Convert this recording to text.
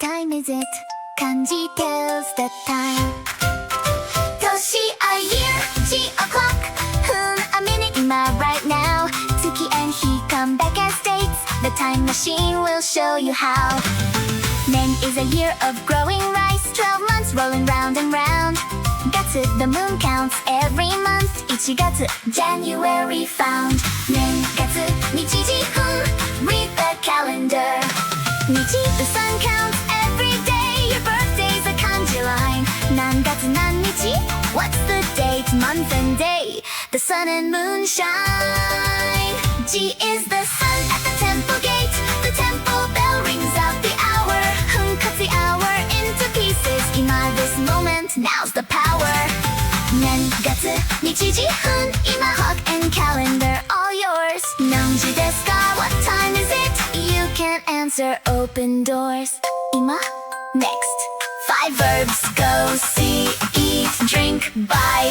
time is it? Kanji tells the time. Toshi a year, G o'clock, a minute, ima right now. Tsuki and he come back as dates. The time machine will show you how. Nen is a year of growing rice, 12 months rolling round and round. Gatsu, the moon counts every month. Ichigatsu, January found. Nen, gatsu, nichiji, read the calendar. Nichi, the sun counts every day. Your birthday's a kanji line. Nangatsu, nannichi, what's the date, month and day? The sun and moon shine. G is the sun at the temple gate. The temple bell rings out the hour. Cuts the hour into pieces. Ima, this moment, now's the power. Nen, gatsu, nichiji, ima, clock and calendar, all yours. Nanji desu ka? What time is it? You can answer, open doors. Ima, next. 5 verbs: go, see, eat, drink, buy.